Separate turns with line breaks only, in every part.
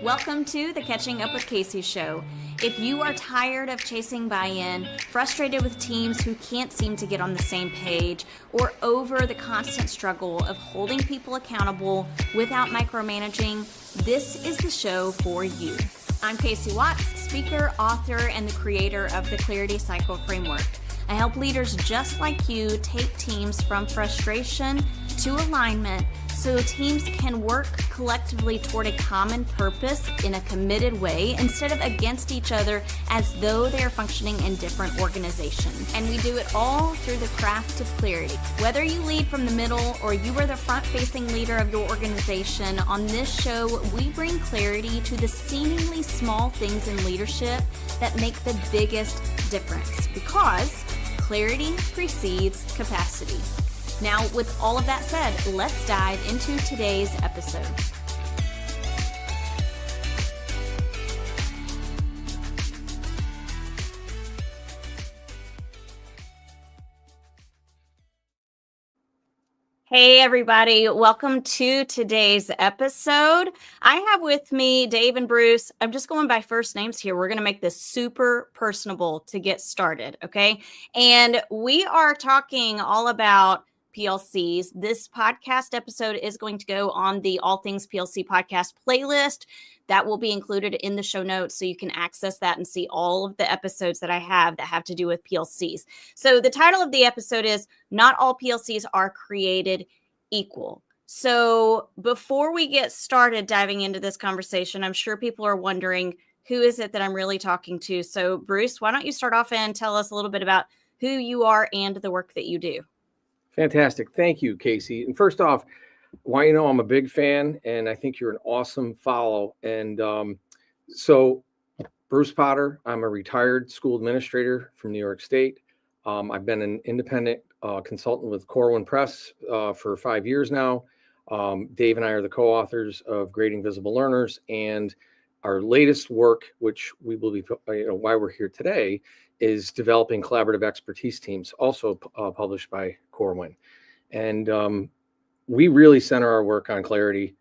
Welcome to the Catching Up with Casey show. If you are tired of chasing buy-in, frustrated with teams who can't seem to get on the same page, or over the constant struggle of holding people accountable without micromanaging, this is the show for you. I'm Casey Watts, speaker, author, and the creator of the Clarity Cycle Framework. I help leaders just like you take teams from frustration to alignment so teams can work collectively toward a common purpose in a committed way instead of against each other as though they are functioning in different organizations. And we do it all through the craft of clarity. Whether you lead from the middle or you are the front-facing leader of your organization, on this show, we bring clarity to the seemingly small things in leadership that make the biggest difference, because clarity precedes capacity. Now, with all of that said, let's dive into today's episode. Hey, everybody. Welcome to today's episode. I have with me Dave and Bruce. I'm just going by first names here. We're going to make this super personable to get started, okay? And we are talking all about PLCs. This podcast episode is going to go on the All Things PLC podcast playlist. That will be included in the show notes, so you can access that and see all of the episodes that I have that have to do with PLCs. So the title of the episode is Not All PLCs Are Created Equal. So before we get started diving into this conversation, I'm sure people are wondering, who is it that I'm really talking to? So Bruce, why don't you start off and tell us a little bit about who you are and the work that you do?
Fantastic. Thank you, Casey. And first off, why, I'm a big fan, and I think you're an awesome follow. And so Bruce Potter, I'm a retired school administrator from New York State. I've been an independent consultant with Corwin Press for 5 years now. Dave and I are the co-authors of Grading Visible Learners, and our latest work, which we will be, why we're here today, is developing collaborative expertise teams, also published by Corwin. And we really center our work on clarity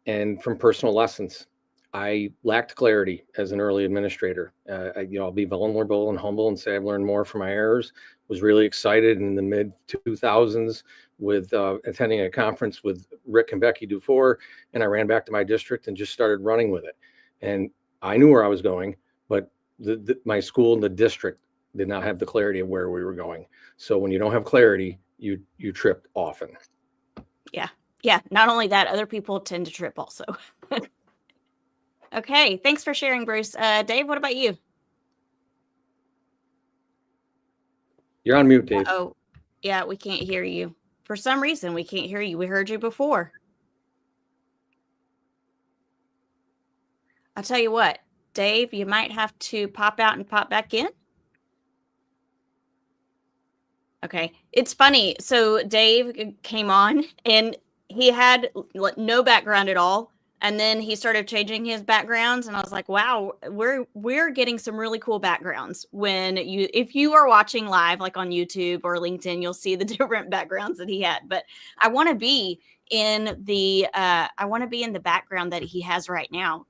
and from personal lessons. I lacked clarity as an early administrator. I'll be vulnerable and humble and say I've learned more from my errors. Was really excited in the mid 2000s with attending a conference with Rick and Becky Dufour, and I ran back to my district and just started running with it. And I knew where I was going, but my school and the district did not have the clarity of where we were going. So when you don't have clarity, you trip often.
Yeah. Not only that, other people tend to trip also. Okay. Thanks for sharing, Bruce. Dave, what about you?
You're on mute, Dave.
Oh, yeah, we can't hear you. For some reason, we can't hear you. We heard you before. I'll tell you what, Dave, you might have to pop out and pop back in. Okay. It's funny. So Dave came on and he had no background at all. And then he started changing his backgrounds. And I was like, wow, we're getting some really cool backgrounds. If you are watching live, like on YouTube or LinkedIn, you'll see the different backgrounds that he had. But I want to be in the background that he has right now.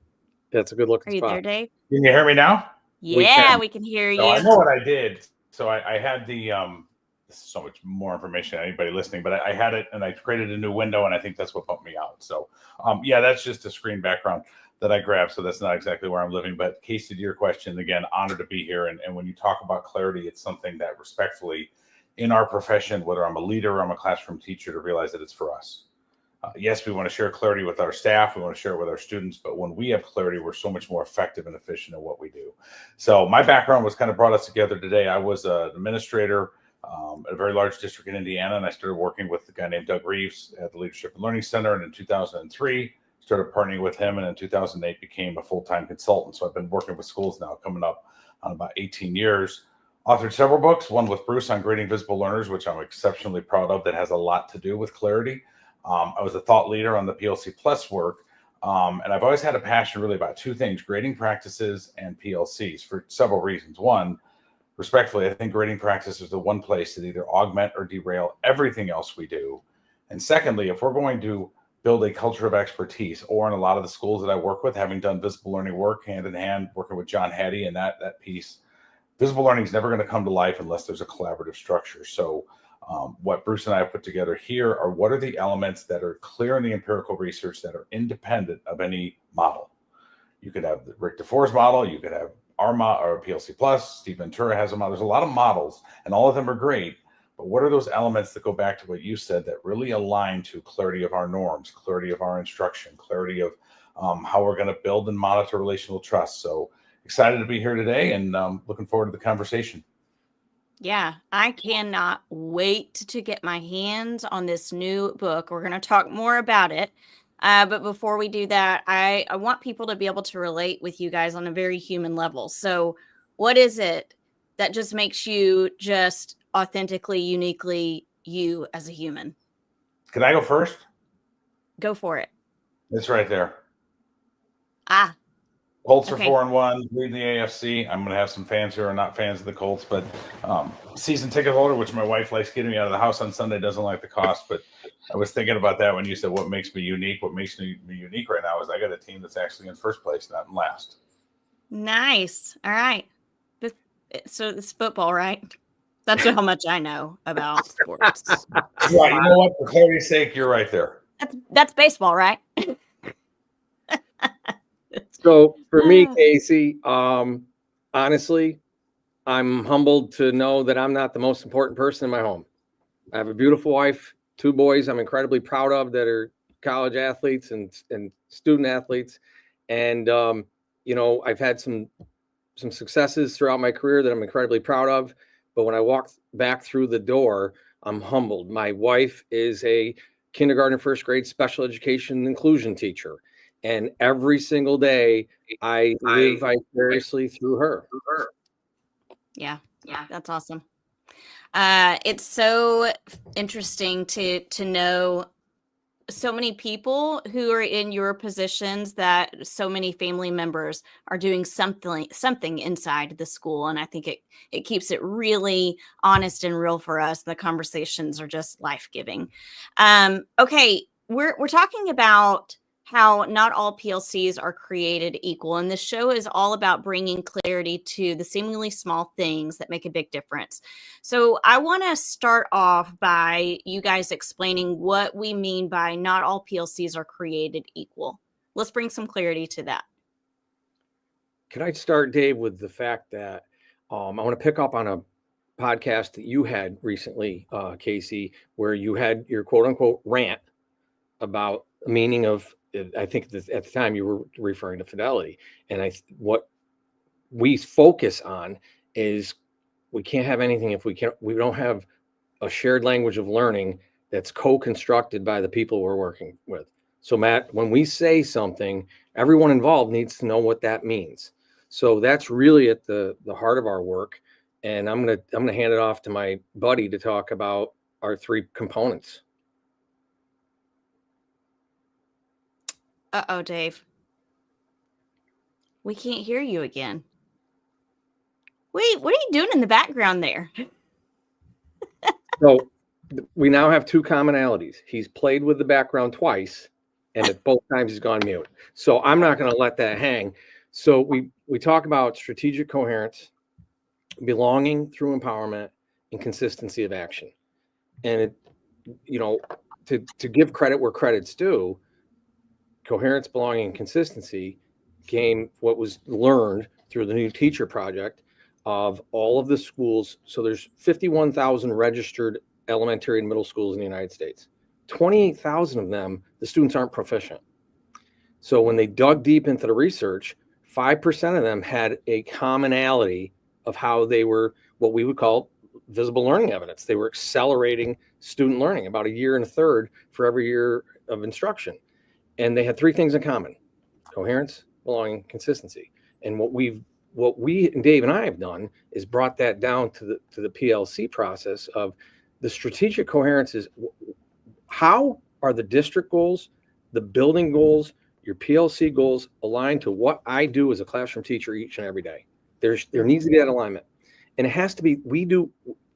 That's a good looking
spot. Are you there, Dave?
Can you hear me now?
Yeah, we can hear you.
So I know what I did. So I had the this is so much more information than anybody listening, but I had it and I created a new window, and I think that's what put me out. So that's just a screen background that I grabbed. So that's not exactly where I'm living. But Casey, to your question, again, honored to be here. And when you talk about clarity, it's something that respectfully in our profession, whether I'm a leader or I'm a classroom teacher, to realize that it's for us. Yes, we want to share clarity with our staff. We want to share it with our students. But when we have clarity, we're so much more effective and efficient at what we do. So my background was kind of brought us together today. I was an administrator at a very large district in Indiana, and I started working with a guy named Doug Reeves at the Leadership and Learning Center. And in 2003, started partnering with him. And in 2008, became a full-time consultant. So I've been working with schools now coming up on about 18 years. Authored several books, one with Bruce on Grading Visible Learners, which I'm exceptionally proud of, that has a lot to do with clarity. I was a thought leader on the PLC Plus work, and I've always had a passion really about two things: grading practices and PLCs, for several reasons. One, respectfully, I think grading practices is the one place that either augment or derail everything else we do. And secondly, if we're going to build a culture of expertise, or in a lot of the schools that I work with, having done visible learning work hand in hand, working with John Hattie and that piece, visible learning is never going to come to life unless there's a collaborative structure. So what Bruce and I have put together here are what are the elements that are clear in the empirical research that are independent of any model. You could have the Rick DeForest model, you could have our model or PLC Plus, Steve Ventura has a model. There's a lot of models and all of them are great. But what are those elements that go back to what you said that really align to clarity of our norms, clarity of our instruction, clarity of how we're going to build and monitor relational trust? So excited to be here today and looking forward to the conversation.
Yeah, I cannot wait to get my hands on this new book. We're going to talk more about it. But before we do that, I want people to be able to relate with you guys on a very human level. So what is it that just makes you just authentically, uniquely you as a human?
Can I go first?
Go for it.
It's right there. Colts are 4-1, leading the AFC. I'm going to have some fans who are not fans of the Colts, but season ticket holder, which my wife likes getting me out of the house on Sunday, doesn't like the cost. But I was thinking about that when you said what makes me unique. What makes me unique right now is I got a team that's actually in first place, not in last.
Nice. All right. So it's football, right? That's how much I know about sports.
Right. You know what? For clarity's sake, you're right there.
That's baseball, right?
So for me, Casey, honestly, I'm humbled to know that I'm not the most important person in my home. I have a beautiful wife, 2 boys I'm incredibly proud of that are college athletes and student athletes. And, I've had some successes throughout my career that I'm incredibly proud of. But when I walk back through the door, I'm humbled. My wife is a kindergarten, first grade special education and inclusion teacher. And every single day I live vicariously through her.
Yeah, that's awesome. It's so interesting to know so many people who are in your positions, that so many family members are doing something inside the school. And I think it keeps it really honest and real for us. The conversations are just life-giving. Okay, we're talking about how not all PLCs are created equal. And the show is all about bringing clarity to the seemingly small things that make a big difference. So I want to start off by you guys explaining what we mean by not all PLCs are created equal. Let's bring some clarity to that.
Can I start, Dave, with the fact that I want to pick up on a podcast that you had recently, Casey, where you had your quote unquote rant about the meaning of, I think at the time you were referring to fidelity. And what we focus on is we can't have anything if we don't have a shared language of learning that's co-constructed by the people we're working with. So Matt, when we say something, everyone involved needs to know what that means. So that's really at the heart of our work. And I'm gonna hand it off to my buddy to talk about our 3 components.
Uh-oh, Dave. We can't hear you again. Wait, what are you doing in the background there?
So we now have 2 commonalities. He's played with the background twice, and at both times he's gone mute. So I'm not going to let that hang. So we talk about strategic coherence, belonging through empowerment, and consistency of action. And to give credit where credit's due, coherence, belonging, and consistency came what was learned through the new teacher project of all of the schools. So there's 51,000 registered elementary and middle schools in the United States. 28,000 of them, the students aren't proficient. So when they dug deep into the research, 5% of them had a commonality of how they were what we would call visible learning evidence. They were accelerating student learning about 1.33 years for every year of instruction. And they had 3 things in common: coherence, belonging, consistency. And what we and Dave and I have done is brought that down to the PLC process of the strategic coherence is how are the district goals, the building goals, your PLC goals aligned to what I do as a classroom teacher each and every day. There needs to be that alignment. And it has to be,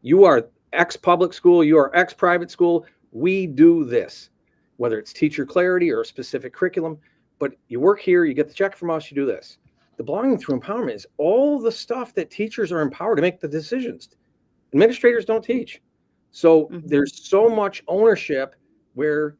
you are X public school, you are X private school, we do this. whether it's teacher clarity or a specific curriculum. But you work here, you get the check from us, you do this. The belonging through empowerment is all the stuff that teachers are empowered to make the decisions. Administrators don't teach. So there's so much ownership where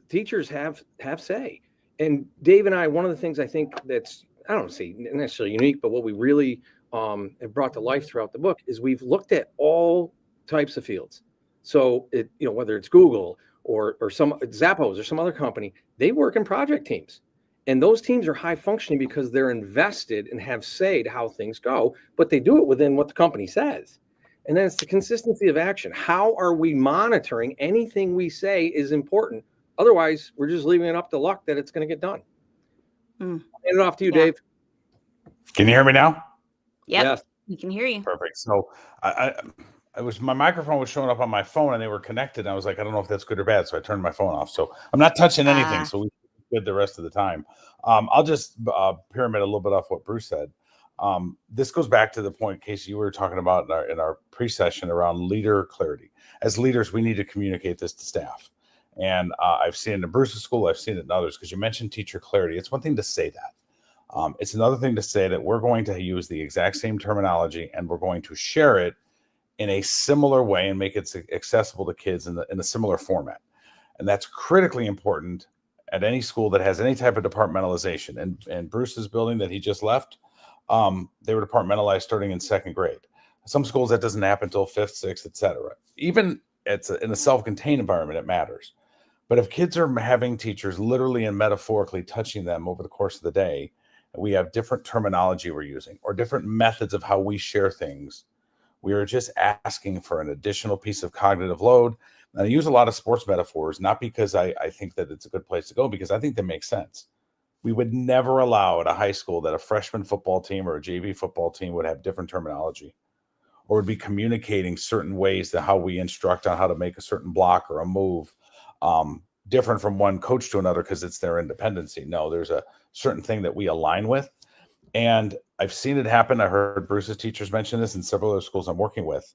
teachers have say. And Dave and I, one of the things I think that's, I don't say necessarily unique, but what we really have brought to life throughout the book is we've looked at all types of fields. So whether it's Google or some Zappos or some other company, they work in project teams. And those teams are high functioning because they're invested and have say to how things go, but they do it within what the company says. And then it's the consistency of action. How are we monitoring anything we say is important? Otherwise, we're just leaving it up to luck that it's going to get done. Hand it off to you, Dave.
Can you hear me now?
Yep.
Yes.
We can hear you.
Perfect. So my microphone was showing up on my phone and they were connected. And I was like, I don't know if that's good or bad. So I turned my phone off. So I'm not touching anything. So we good the rest of the time. I'll just pyramid a little bit off what Bruce said. This goes back to the point, Casey, you were talking about in our pre-session around leader clarity. As leaders, we need to communicate this to staff. And I've seen it in Bruce's school. I've seen it in others, because you mentioned teacher clarity. It's one thing to say that. It's another thing to say that we're going to use the exact same terminology and we're going to share it in a similar way and make it accessible to kids in a similar format. And that's critically important at any school that has any type of departmentalization. And Bruce's building that he just left, they were departmentalized starting in second grade. Some schools that doesn't happen until fifth, sixth, etc. Even in a self-contained environment, it matters. But if kids are having teachers literally and metaphorically touching them over the course of the day, we have different terminology we're using or different methods of how we share things, we are just asking for an additional piece of cognitive load. And I use a lot of sports metaphors, not because I think that it's a good place to go, because I think that makes sense. We would never allow at a high school that a freshman football team or a JV football team would have different terminology or would be communicating certain ways to how we instruct on how to make a certain block or a move different from one coach to another because it's their independency. No, there's a certain thing that we align with. And I've seen it happen. I heard Bruce's teachers mention this in several other schools I'm working with.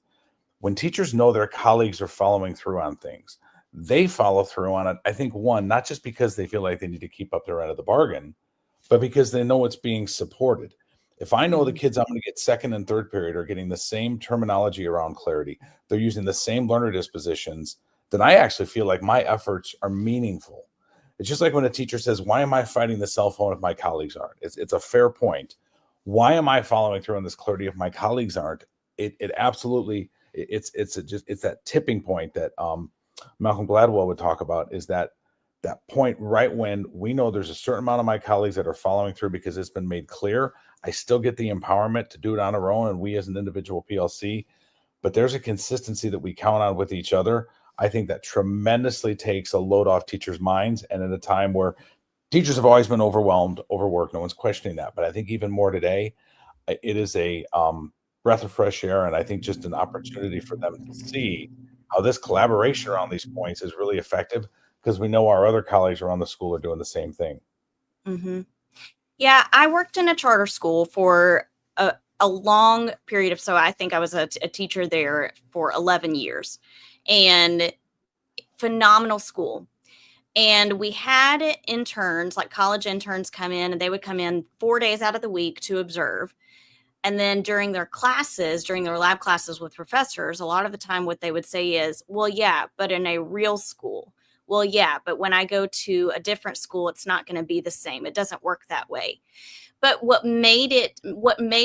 When teachers know their colleagues are following through on things, they follow through on it. I think one, not just because they feel like they need to keep up their end of the bargain, but because they know it's being supported. If I know the kids I'm going to get second and third period are getting the same terminology around clarity, they're using the same learner dispositions, then I actually feel like my efforts are meaningful. It's just like when a teacher says, why am I fighting the cell phone if my colleagues aren't? It's a fair point. Why am I following through on this clarity if my colleagues aren't? It absolutely, it's that tipping point that Malcolm Gladwell would talk about, is that point right when we know there's a certain amount of my colleagues that are following through because it's been made clear. I still get the empowerment to do it on our own, and we as an individual PLC, but there's a consistency that we count on with each other. I think that tremendously takes a load off teachers' minds. And in a time where teachers have always been overwhelmed, overworked, no one's questioning that. But I think even more today, it is a breath of fresh air. And I think just an opportunity for them to see how this collaboration around these points is really effective, because we know our other colleagues around the school are doing the same thing.
Mm-hmm. Yeah, I worked in a charter school for a long period of, so I think I was a teacher there for 11 years, and phenomenal school. And we had interns, like college interns, come in, and they would come in 4 days out of the week to observe. And then during their classes, during their lab classes with professors, a lot of the time what they would say is, well, yeah, but in a real school. Well, yeah, but when I go to a different school, it's not going to be the same. It doesn't work that way. But what made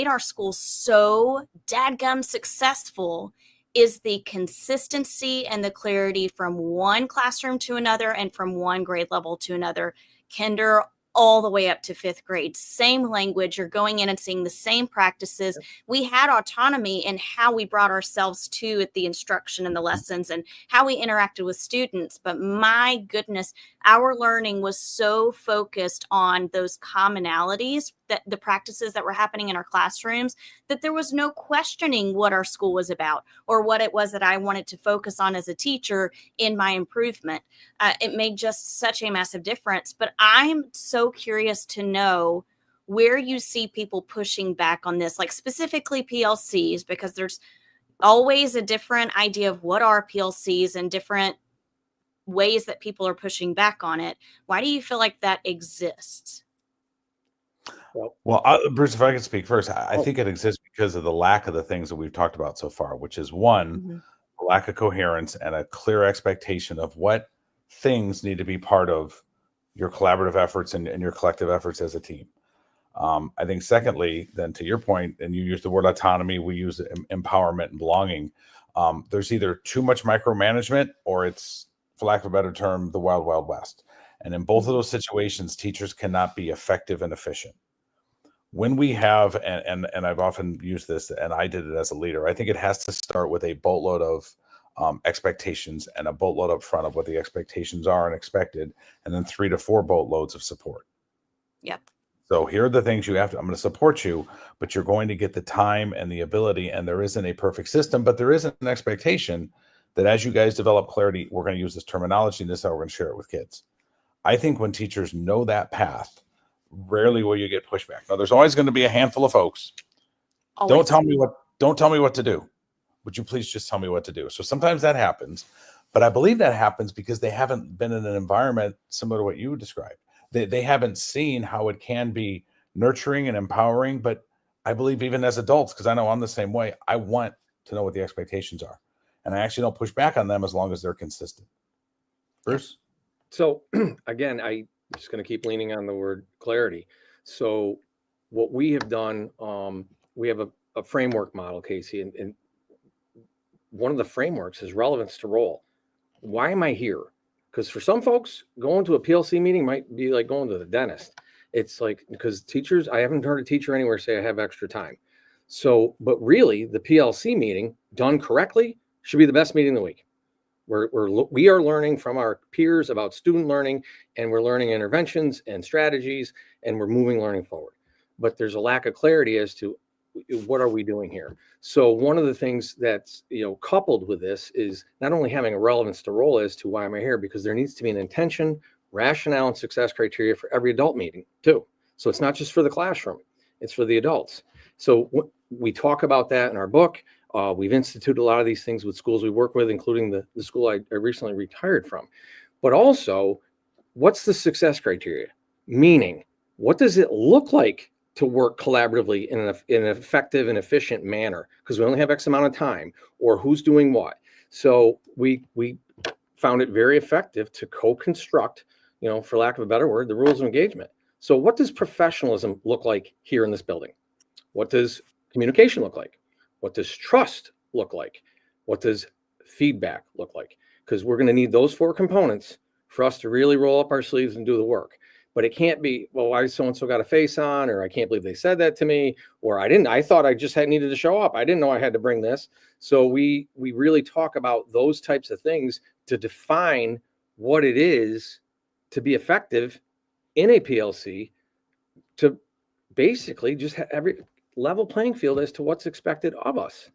our school so dadgum successful is the consistency and the clarity from one classroom to another and from one grade level to another. Kinder all the way up to fifth grade, same language. You're going in and seeing the same practices. We had autonomy in how we brought ourselves to the instruction and the lessons and how we interacted with students. But my goodness, our learning was so focused on those commonalities, that the practices that were happening in our classrooms, that there was no questioning what our school was about or what it was that I wanted to focus on as a teacher in my improvement. It made just such a massive difference. But I'm so curious to know where you see people pushing back on this, like specifically PLCs, because there's always a different idea of what are PLCs and different ways that people are pushing back on it. Why do you feel like that exists?
Well, Bruce, if I could speak first, I think it exists because of the lack of the things that we've talked about so far, which is one,
Mhm.
a lack of coherence and a clear expectation of what things need to be part of your collaborative efforts and your collective efforts as a team. I think secondly, then to your point, and you use the word autonomy, we use empowerment and belonging. There's either too much micromanagement or it's, for lack of a better term, the wild, wild west. And in both of those situations, teachers cannot be effective and efficient. When we have, and I've often used this, and I did it as a leader, I think it has to start with a boatload of expectations and a boatload up front of what the expectations are and expected, and then 3 to 4 boatloads of support.
Yep.
So here are the things you have to, I'm going to support you, but you're going to get the time and the ability, and there isn't a perfect system, but there is an expectation that as you guys develop clarity, we're going to use this terminology, and this is how we're going to share it with kids. I think when teachers know that path, rarely will you get pushback. Now, there's always going to be a handful of folks.
Always.
Don't tell me what to do. Would you please just tell me what to do? So sometimes that happens, but I believe that happens because they haven't been in an environment similar to what you described. They haven't seen how it can be nurturing and empowering. But I believe even as adults, because I know I'm the same way, I want to know what the expectations are. And I actually don't push back on them as long as they're consistent. Bruce?
So again, I'm just going to keep leaning on the word clarity. So what we have done, we have a framework model, Casey, and one of the frameworks is relevance to role. Why am I here? Because for some folks, going to a PLC meeting might be like going to the dentist. It's like, because teachers, I haven't heard a teacher anywhere say I have extra time. So, but really the PLC meeting done correctly should be the best meeting of the week. We are learning from our peers about student learning, and we're learning interventions and strategies, and we're moving learning forward. But there's a lack of clarity as to what are we doing here. So one of the things that's coupled with this is not only having a relevance to role as to why am I here, because there needs to be an intention, rationale, and success criteria for every adult meeting too. So it's not just for the classroom, it's for the adults. So we talk about that in our book. We've instituted a lot of these things with schools we work with, including the school I recently retired from. But also, what's the success criteria? Meaning, what does it look like to work collaboratively in an effective and efficient manner? Because we only have X amount of time, or who's doing what. So we found it very effective to co-construct, for lack of a better word, the rules of engagement. So what does professionalism look like here in this building? What does communication look like? What does trust look like? What does feedback look like? Because we're going to need those 4 components for us to really roll up our sleeves and do the work. But it can't be, well, why so-and-so got a face on, or I can't believe they said that to me, or I thought I just needed to show up. I didn't know I had to bring this. So we really talk about those types of things to define what it is to be effective in a PLC, to basically just have every level playing field as to what's expected of us.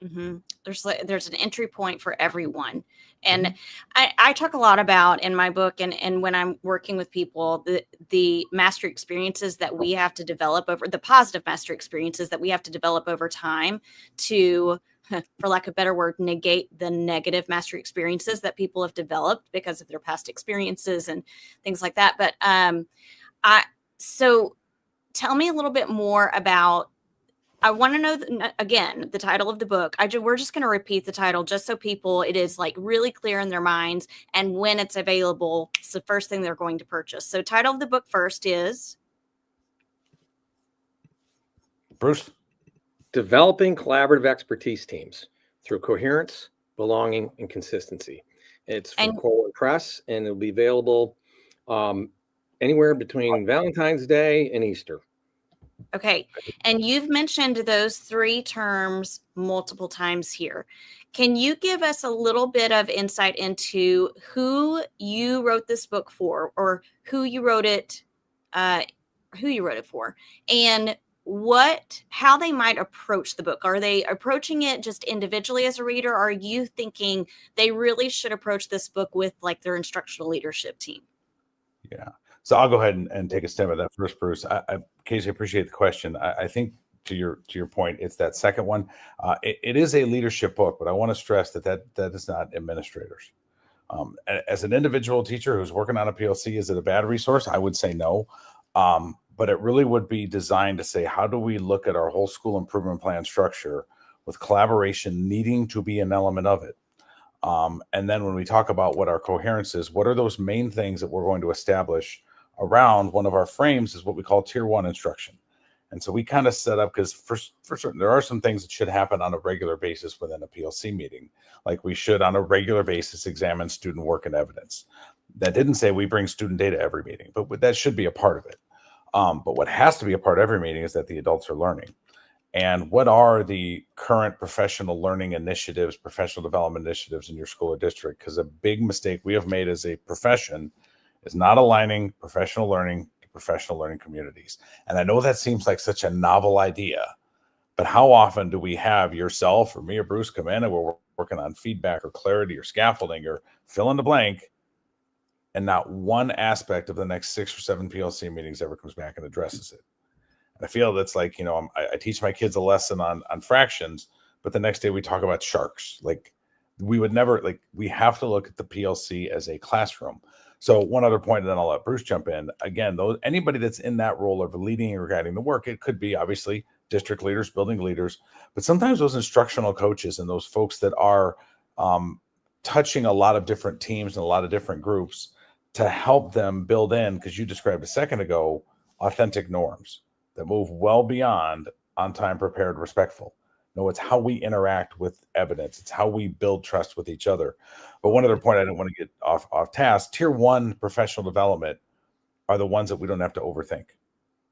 Mm-hmm. There's an entry point for everyone. And I talk a lot about in my book and when I'm working with people, the mastery experiences that we have to develop over the positive mastery experiences that we have to develop over time to, for lack of a better word, negate the negative mastery experiences that people have developed because of their past experiences and things like that. But so tell me a little bit more about, I want to know, again, the title of the book. We're just going to repeat the title just so it is like really clear in their minds. And when it's available, it's the first thing they're going to purchase. So title of the book first is?
Bruce?
Developing Collaborative Expertise Teams Through Coherence, Belonging, and Consistency. It's from Corwin Press, and it'll be available anywhere between Valentine's Day and Easter.
Okay. And you've mentioned those 3 terms multiple times here. Can you give us a little bit of insight into who you wrote this book for, or who you wrote it for, and how they might approach the book? Are they approaching it just individually as a reader? Or are you thinking they really should approach this book with like their instructional leadership team?
Yeah. So I'll go ahead and take a stab at that first, Bruce. Casey, I appreciate the question. I think to your point, it's that second one. It is a leadership book, but I want to stress that is not administrators. As an individual teacher who's working on a PLC, is it a bad resource? I would say no. But it really would be designed to say, how do we look at our whole school improvement plan structure with collaboration needing to be an element of it? And then when we talk about what our coherence is, what are those main things that we're going to establish around one of our frames is what we call tier 1 instruction. And so we kind of set up, because for certain, there are some things that should happen on a regular basis within a PLC meeting. Like we should on a regular basis examine student work and evidence. That didn't say we bring student data every meeting, but that should be a part of it. But what has to be a part of every meeting is that the adults are learning. And what are the current professional learning initiatives, professional development initiatives in your school or district? Because a big mistake we have made as a profession is not aligning professional learning to professional learning communities. And I know that seems like such a novel idea, but how often do we have yourself or me or Bruce come in and we're working on feedback or clarity or scaffolding or fill in the blank, and not one aspect of the next 6 or 7 PLC meetings ever comes back and addresses it? And I feel that's like, I teach my kids a lesson on fractions, but the next day we talk about sharks. Like we would never, like, we have to look at the PLC as a classroom. So one other point, and then I'll let Bruce jump in. Again, anybody that's in that role of leading or guiding the work, it could be obviously district leaders, building leaders, but sometimes those instructional coaches and those folks that are touching a lot of different teams and a lot of different groups to help them build in, because you described a second ago, authentic norms that move well beyond on time, prepared, respectful. No, it's how we interact with evidence. It's how we build trust with each other. But one other point, I didn't want to get off task. Tier 1 professional development are the ones that we don't have to overthink.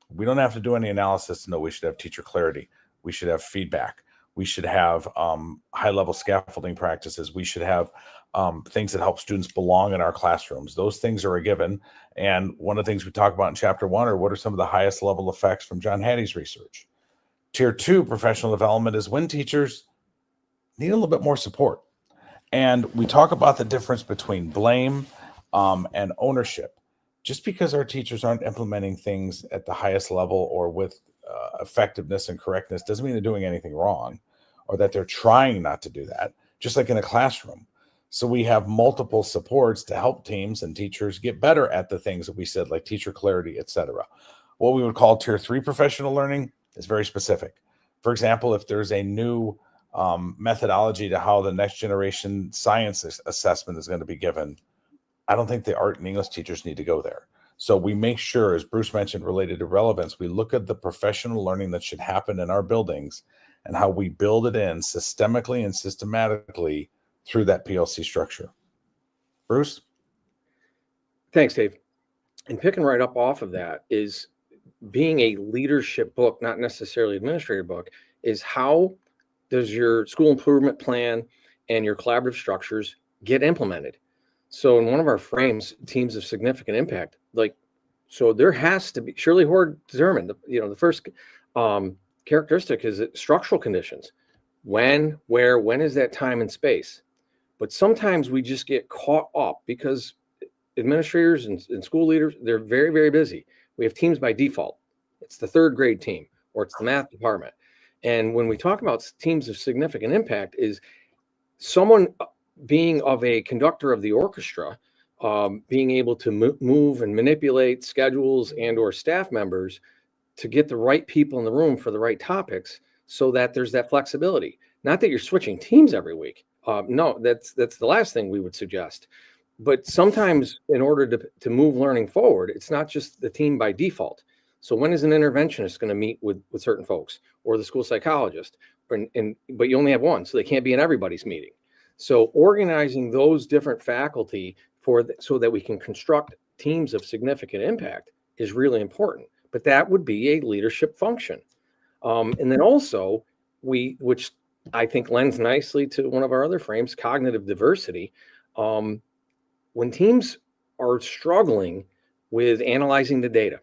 We don't have to do any analysis to know we should have teacher clarity. We should have feedback. We should have high-level scaffolding practices. We should have things that help students belong in our classrooms. Those things are a given. And one of the things we talk about in Chapter 1 are what are some of the highest level effects from John Hattie's research. Tier 2 professional development is when teachers need a little bit more support. And we talk about the difference between blame and ownership. Just because our teachers aren't implementing things at the highest level or with effectiveness and correctness doesn't mean they're doing anything wrong, or that they're trying not to do that, just like in a classroom. So we have multiple supports to help teams and teachers get better at the things that we said, like teacher clarity, etc. What we would call tier 3 professional learning is very specific. For example, if there's a new methodology to how the next generation science assessment is going to be given, I don't think the art and English teachers need to go there. So we make sure, as Bruce mentioned, related to relevance, we look at the professional learning that should happen in our buildings and how we build it in systemically and systematically through that PLC structure. Bruce?
Thanks, Dave. And picking right up off of that is being a leadership book, not necessarily administrator book, is how does your school improvement plan and your collaborative structures get implemented? So in one of our frames, teams of significant impact, so there has to be, Shirley Hord determined, the first characteristic is structural conditions. When, where, when is that time and space? But sometimes we just get caught up because administrators and school leaders, they're very, very busy. We have teams by default. It's the 3rd grade team, or it's the math department. And when we talk about teams of significant impact, is someone being of a conductor of the orchestra, being able to move and manipulate schedules and or staff members to get the right people in the room for the right topics, so that there's that flexibility. Not that you're switching teams every week. No, that's the last thing we would suggest. But sometimes in order to move learning forward, it's not just the team by default. So when is an interventionist going to meet with certain folks, or the school psychologist? But you only have one, so they can't be in everybody's meeting. So organizing those different faculty so that we can construct teams of significant impact is really important. But that would be a leadership function. And then also, which I think lends nicely to one of our other frames, cognitive diversity. When teams are struggling with analyzing the data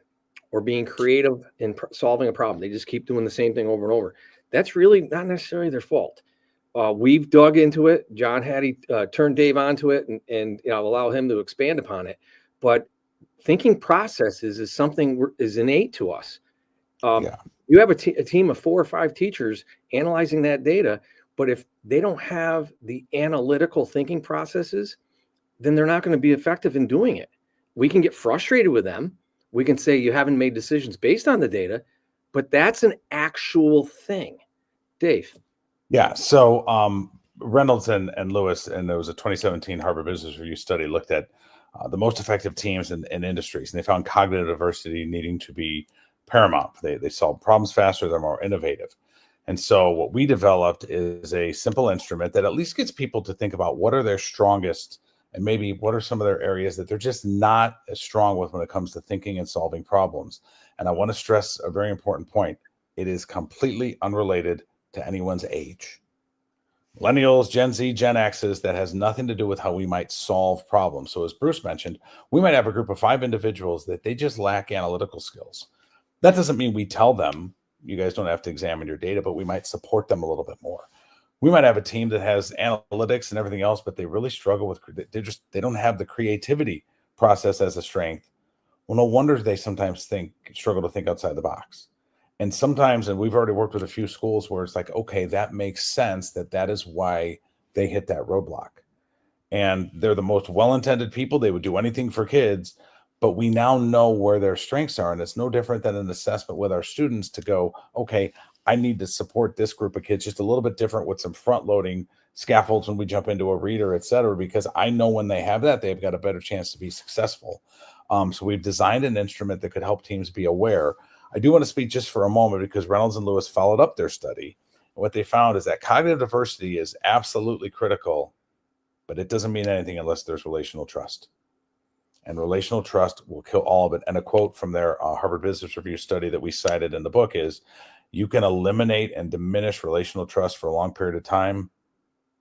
or being creative in solving a problem, they just keep doing the same thing over and over. That's really not necessarily their fault. We've dug into it. John Hattie turned Dave onto it, and I'll allow him to expand upon it. But thinking processes is something is innate to us. You have a team of 4 or 5 teachers analyzing that data, but if they don't have the analytical thinking processes, then they're not going to be effective in doing it. We can get frustrated with them. We can say you haven't made decisions based on the data, but that's an actual thing. Dave.
Yeah. So Reynolds and Lewis, and there was a 2017 Harvard Business Review study, looked at the most effective teams in industries, and they found cognitive diversity needing to be paramount. They solve problems faster, they're more innovative. And so what we developed is a simple instrument that at least gets people to think about what are their strongest and maybe what are some of their areas that they're just not as strong with when it comes to thinking and solving problems. And I want to stress a very important point. It is completely unrelated to anyone's age. Millennials, Gen Z, Gen X's, that has nothing to do with how we might solve problems. So as Bruce mentioned, we might have a group of 5 individuals that they just lack analytical skills. That doesn't mean we tell them, you guys don't have to examine your data, but we might support them a little bit more. We might have a team that has analytics and everything else, but they really struggle with, they don't have the creativity process as a strength. Well, no wonder they sometimes struggle to think outside the box. And sometimes, and we've already worked with a few schools where it's like, okay, that makes sense that is why they hit that roadblock. And they're the most well-intended people. They would do anything for kids, but we now know where their strengths are. And it's no different than an assessment with our students to go, okay, I need to support this group of kids just a little bit different with some front-loading scaffolds when we jump into a reader, et cetera, because I know when they have that, they've got a better chance to be successful. So we've designed an instrument that could help teams be aware. I do want to speak just for a moment because Reynolds and Lewis followed up their study. And what they found is that cognitive diversity is absolutely critical, but it doesn't mean anything unless there's relational trust. And relational trust will kill all of it. And a quote from their Harvard Business Review study that we cited in the book is, you can eliminate and diminish relational trust for a long period of time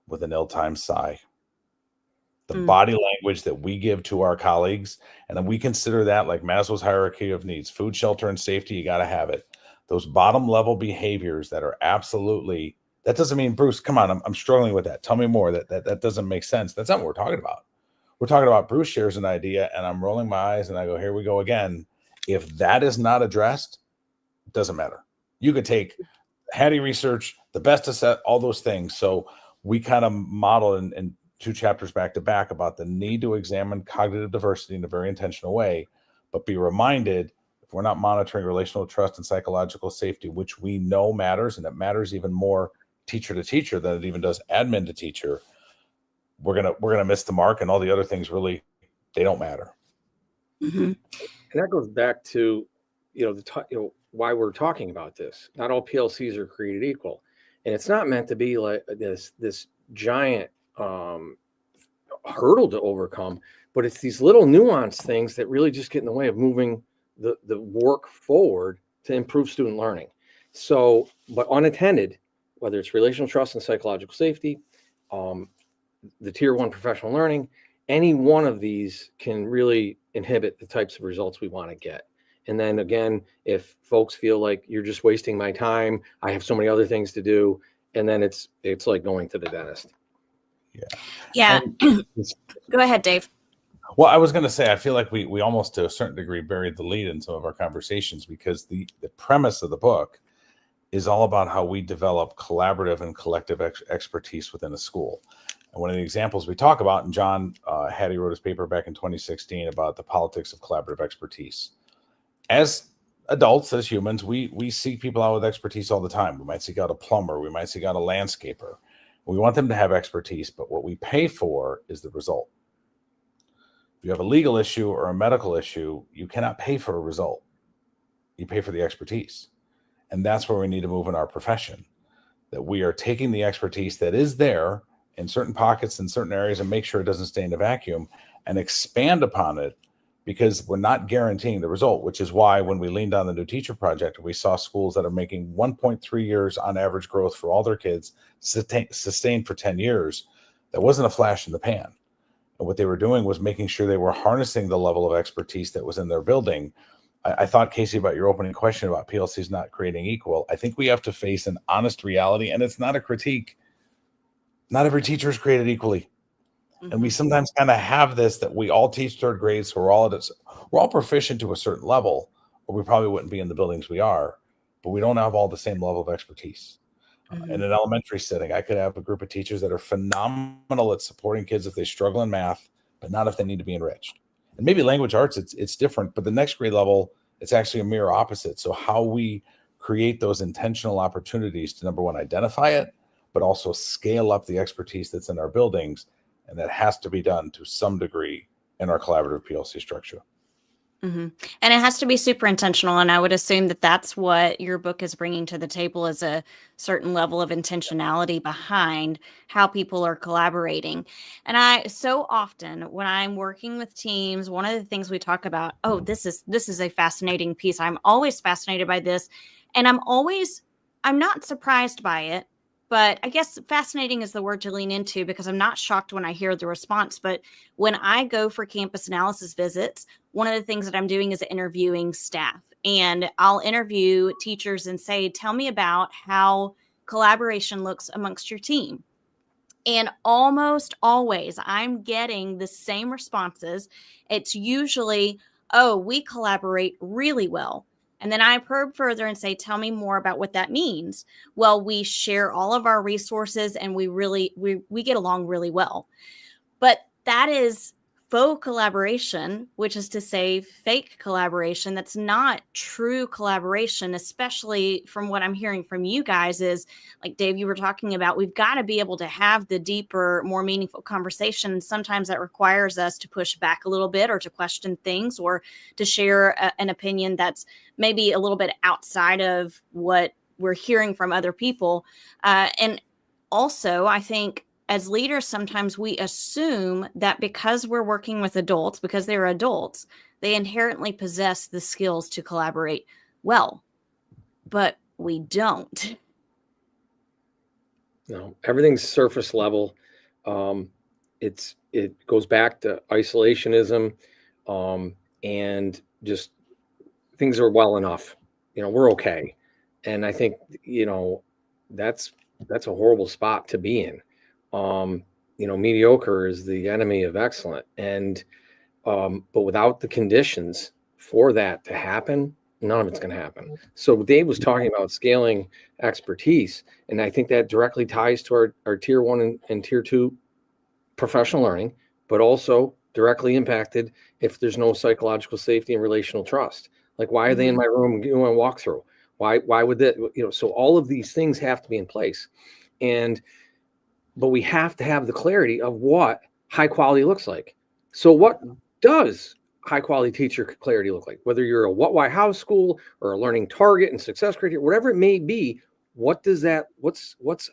with an ill-timed sigh. The body language that we give to our colleagues, and then we consider that like Maslow's hierarchy of needs, food, shelter, and safety, you got to have it. Those bottom level behaviors that are absolutely, that doesn't mean, Bruce, come on, I'm struggling with that. Tell me more. That doesn't make sense. That's not what we're talking about. We're talking about Bruce shares an idea and I'm rolling my eyes and I go, here we go again. If that is not addressed, it doesn't matter. You could take Hattie research, the best asset, all those things. So we kind of model in 2 chapters back to back about the need to examine cognitive diversity in a very intentional way, but be reminded if we're not monitoring relational trust and psychological safety, which we know matters, and it matters even more teacher to teacher than it even does admin to teacher, we're gonna miss the mark, and all the other things really, they don't matter.
Mm-hmm. And that goes back to why we're talking about this. Not all PLCs are created equal, and it's not meant to be like this giant hurdle to overcome, but it's these little nuanced things that really just get in the way of moving the work forward to improve student learning. So, but unattended, whether it's relational trust and psychological safety, the tier 1 professional learning, any one of these can really inhibit the types of results we want to get. And then again, if folks feel like you're just wasting my time, I have so many other things to do, and then it's like going to the dentist.
Yeah. Go ahead, Dave.
Well, I was going to say, I feel like we almost to a certain degree buried the lead in some of our conversations, because the premise of the book is all about how we develop collaborative and collective expertise within a school. And one of the examples we talk about, and John Hattie wrote his paper back in 2016 about the politics of collaborative expertise. As adults, as humans, we seek people out with expertise all the time. We might seek out a plumber. We might seek out a landscaper. We want them to have expertise, but what we pay for is the result. If you have a legal issue or a medical issue, you cannot pay for a result. You pay for the expertise. And that's where we need to move in our profession, that we are taking the expertise that is there in certain pockets, in certain areas, and make sure it doesn't stay in a vacuum and expand upon it, because we're not guaranteeing the result, which is why when we leaned on the New Teacher Project, we saw schools that are making 1.3 years on average growth for all their kids, sustained for 10 years. That wasn't a flash in the pan. And what they were doing was making sure they were harnessing the level of expertise that was in their building. I thought, Casey, about your opening question about PLCs not creating equal. I think we have to face an honest reality, and it's not a critique. Not every teacher is created equally. And we sometimes kind of have this, that we all teach 3rd grade, so we're all proficient to a certain level, or we probably wouldn't be in the buildings we are, but we don't have all the same level of expertise. In an elementary setting, I could have a group of teachers that are phenomenal at supporting kids if they struggle in math, but not if they need to be enriched. And maybe language arts, it's different, but the next grade level, it's actually a mirror opposite. So how we create those intentional opportunities to, number one, identify it, but also scale up the expertise that's in our buildings. And that has to be done to some degree in our collaborative PLC structure.
Mm-hmm. And it has to be super intentional. And I would assume that that's what your book is bringing to the table, is a certain level of intentionality behind how people are collaborating. And so often when I'm working with teams, one of the things we talk about, oh, this is a fascinating piece. I'm always fascinated by this. And I'm not surprised by it. But I guess fascinating is the word to lean into, because I'm not shocked when I hear the response. But when I go for campus analysis visits, one of the things that I'm doing is interviewing staff. And I'll interview teachers and say, tell me about how collaboration looks amongst your team. And almost always I'm getting the same responses. It's usually, oh, we collaborate really well. And then I probe further and say, tell me more about what that means. Well, we share all of our resources and we get along really well. But that is faux collaboration, which is to say fake collaboration. That's not true collaboration, especially from what I'm hearing from you guys is, like Dave, you were talking about, we've got to be able to have the deeper, more meaningful conversation. And sometimes that requires us to push back a little bit, or to question things, or to share an opinion that's maybe a little bit outside of what we're hearing from other people. And also, I think as leaders, sometimes we assume that because we're working with adults, because they're adults, they inherently possess the skills to collaborate well, but we don't.
No, everything's surface level. It goes back to isolationism, and just things are well enough. We're okay. And I think, that's a horrible spot to be in. Mediocre is the enemy of excellent. And, but without the conditions for that to happen, none of it's going to happen. So Dave was talking about scaling expertise. And I think that directly ties to our tier 1 and tier 2 professional learning, but also directly impacted if there's no psychological safety and relational trust. Like, why are they in my room doing a walkthrough? Why would that, so all of these things have to be in place. But we have to have the clarity of what high quality looks like. So what does high quality teacher clarity look like? Whether you're a what, why, how school, or a learning target and success criteria, whatever it may be, what's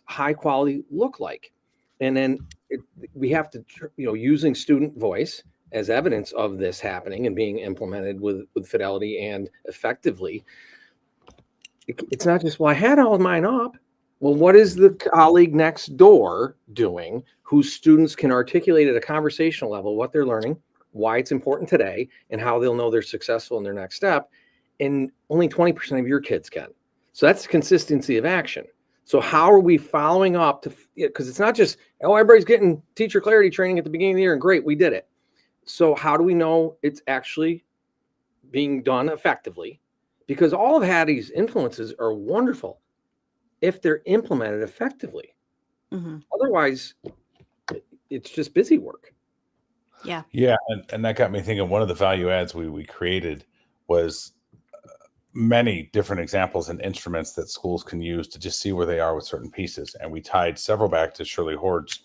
high quality look like? And then we have to, using student voice as evidence of this happening and being implemented with fidelity and effectively. It's not just, well, I had all of mine up. Well, what is the colleague next door doing whose students can articulate at a conversational level what they're learning, why it's important today, and how they'll know they're successful in their next step? And only 20% of your kids can. So that's consistency of action. So how are we following up to, because it's not just, oh, everybody's getting teacher clarity training at the beginning of the year and great, we did it. So how do we know it's actually being done effectively? Because all of Hattie's influences are wonderful if they're implemented effectively. Mm-hmm. Otherwise, it's just busy work.
Yeah.
Yeah. And that got me thinking, one of the value adds we created was many different examples and instruments that schools can use to just see where they are with certain pieces. And we tied several back to Shirley Hord's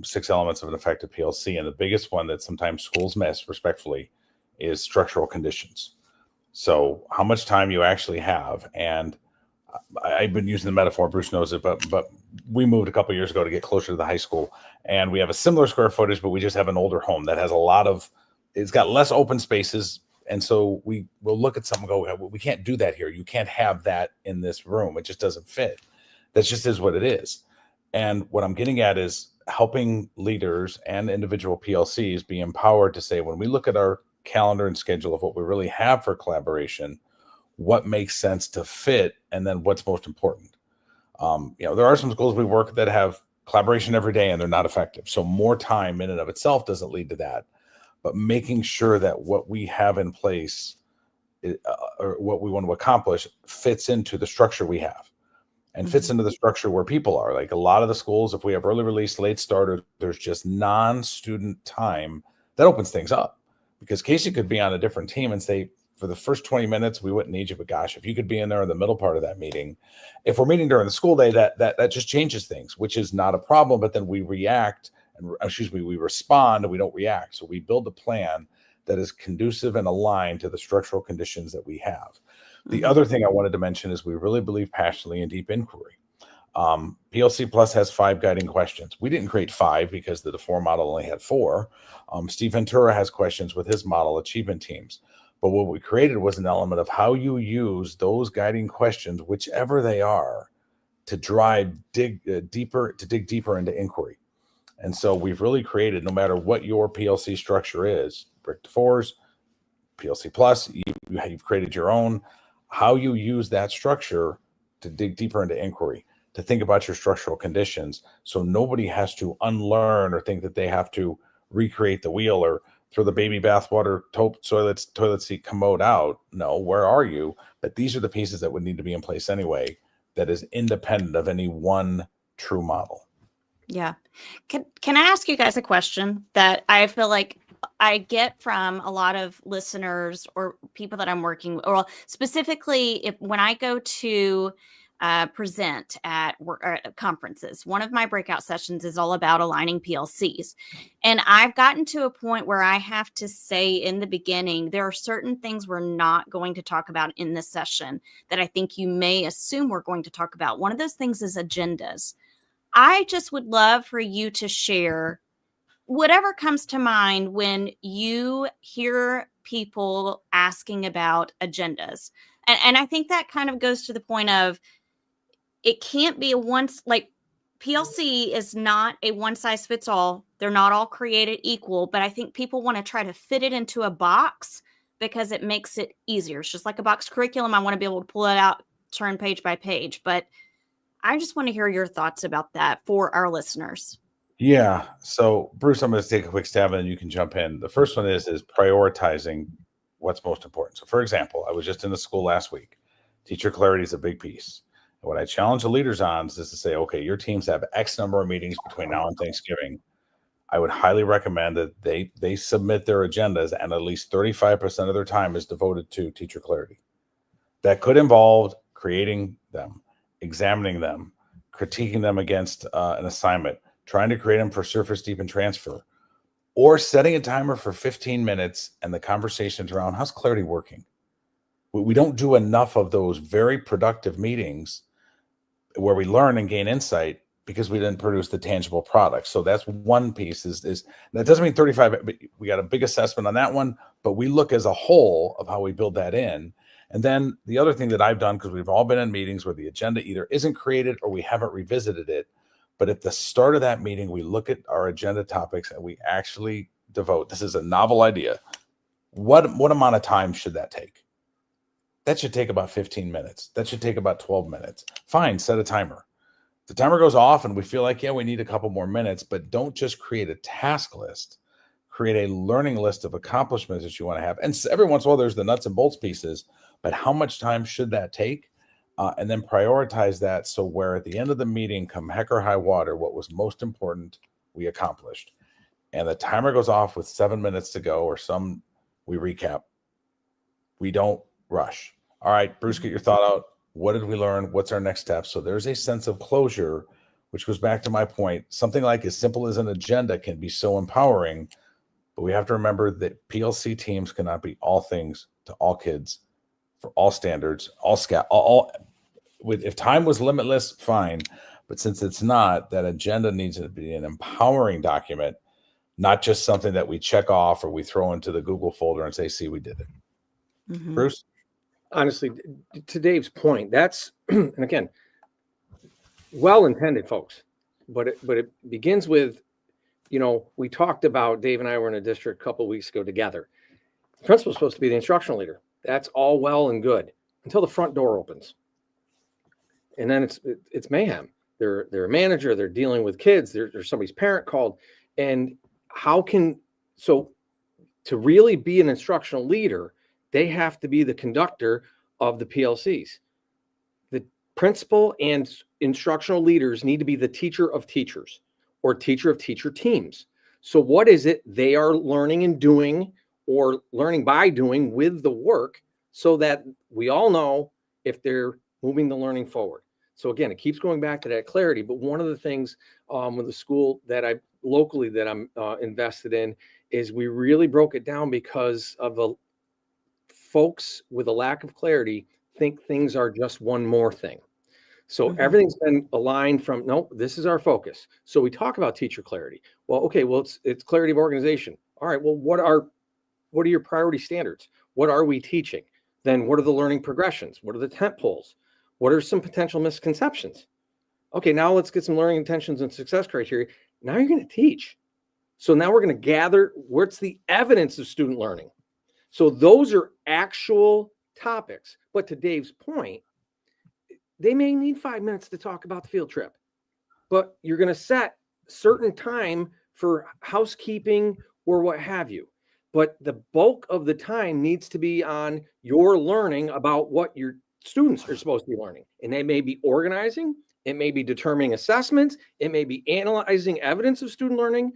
6 elements of an effective PLC. And the biggest one that sometimes schools miss, respectfully, is structural conditions. So how much time you actually have. And I've been using the metaphor, Bruce knows it, but we moved a couple of years ago to get closer to the high school, and we have a similar square footage, but we just have an older home that has it's got less open spaces. And so we will look at something and go, we can't do that here. You can't have that in this room. It just doesn't fit. That just is what it is. And what I'm getting at is helping leaders and individual PLCs be empowered to say, when we look at our calendar and schedule of what we really have for collaboration, what makes sense to fit, and then what's most important. There are some schools we work that have collaboration every day and they're not effective. So more time in and of itself doesn't lead to that, but making sure that what we have in place or what we want to accomplish fits into the structure we have and fits into the structure where people are. Like a lot of the schools, if we have early release, late starter, there's just non-student time that opens things up, because Casey could be on a different team and say, for the first 20 minutes, we wouldn't need you, but gosh, if you could be in there in the middle part of that meeting, if we're meeting during the school day, that just changes things, which is not a problem. But then we react, and we respond, and we don't react. So we build a plan that is conducive and aligned to the structural conditions that we have. The other thing I wanted to mention is we really believe passionately in deep inquiry. PLC Plus has 5 guiding questions. We didn't create 5 because the DeFore model only had 4. Steve Ventura has questions with his model achievement teams. But what we created was an element of how you use those guiding questions, whichever they are, to dig deeper into inquiry. And so we've really created, no matter what your PLC structure is, Brick DeFore's, PLC Plus, you've created your own, how you use that structure to dig deeper into inquiry, to think about your structural conditions, so nobody has to unlearn or think that they have to recreate the wheel or throw the baby bathwater, toilet seat commode out. No, where are you? But these are the pieces that would need to be in place anyway, that is independent of any one true model.
Yeah. Can I ask you guys a question that I feel like I get from a lot of listeners or people that I'm working with, or specifically when I go to present at conferences, one of my breakout sessions is all about aligning PLCs. And I've gotten to a point where I have to say in the beginning, there are certain things we're not going to talk about in this session that I think you may assume we're going to talk about. One of those things is agendas. I just would love for you to share whatever comes to mind when you hear people asking about agendas. And I think that kind of goes to the point of, it can't be PLC is not a one size fits all. They're not all created equal, but I think people want to try to fit it into a box because it makes it easier. It's just like a box curriculum. I want to be able to pull it out, turn page by page, but I just want to hear your thoughts about that for our listeners.
Yeah. So Bruce, I'm going to take a quick stab and then you can jump in. The first one is prioritizing what's most important. So for example, I was just in the school last week. Teacher clarity is a big piece. And what I challenge the leaders on is to say, okay, your teams have X number of meetings between now and Thanksgiving. I would highly recommend that they submit their agendas, and at least 35% of their time is devoted to teacher clarity. That could involve creating them, examining them, critiquing them against an assignment, trying to create them for surface deep and transfer, or setting a timer for 15 minutes and the conversations around how's clarity working. We don't do enough of those very productive meetings where we learn and gain insight because we didn't produce the tangible product. So that's one piece is that doesn't mean 35, but we got a big assessment on that one, but we look as a whole of how we build that in. And then the other thing that I've done, because we've all been in meetings where the agenda either isn't created or we haven't revisited it, but at the start of that meeting, we look at our agenda topics and we actually devote, this is a novel idea. What amount of time should that take? That should take about 15 minutes. That should take about 12 minutes. Fine, set a timer. The timer goes off and we feel like, yeah, we need a couple more minutes, but don't just create a task list. Create a learning list of accomplishments that you want to have. And every once in a while, there's the nuts and bolts pieces, but how much time should that take? And then prioritize that. So where at the end of the meeting, come heck or high water, what was most important, we accomplished. And the timer goes off with 7 minutes to go, or we recap. We don't rush. All right, Bruce, get your thought out. What did we learn? What's our next step? So there's a sense of closure, which goes back to my point. Something like as simple as an agenda can be so empowering, but we have to remember that PLC teams cannot be all things to all kids for all standards, if time was limitless, fine. But since it's not, that agenda needs to be an empowering document, not just something that we check off or we throw into the Google folder and say, see, we did it. Mm-hmm. Bruce?
Honestly, to Dave's point, that's, and again, well-intended, folks, but it begins with, we talked about, Dave and I were in a district a couple of weeks ago together. The principal's supposed to be the instructional leader. That's all well and good until the front door opens. And then it's mayhem. They're a manager, they're dealing with kids, there's somebody's parent called. And to really be an instructional leader, they have to be the conductor of the PLCs. The principal and instructional leaders need to be the teacher of teachers or teacher of teacher teams. So what is it they are learning and doing, or learning by doing with the work, so that we all know if they're moving the learning forward? So again, it keeps going back to that clarity. But one of the things with the school that I locally that I'm invested in is we really broke it down because of the folks with a lack of clarity think things are just one more thing. So everything's been aligned from, no, this is our focus. So we talk about teacher clarity. Well, okay, well, it's clarity of organization. All right, well, what are your priority standards? What are we teaching? Then what are the learning progressions? What are the tent poles? What are some potential misconceptions? Okay, now let's get some learning intentions and success criteria. Now you're going to teach. So now we're going to gather what's the evidence of student learning. So those are actual topics. But to Dave's point, they may need 5 minutes to talk about the field trip, but you're going to set certain time for housekeeping or what have you. But the bulk of the time needs to be on your learning about what your students are supposed to be learning. And they may be organizing, it may be determining assessments, it may be analyzing evidence of student learning,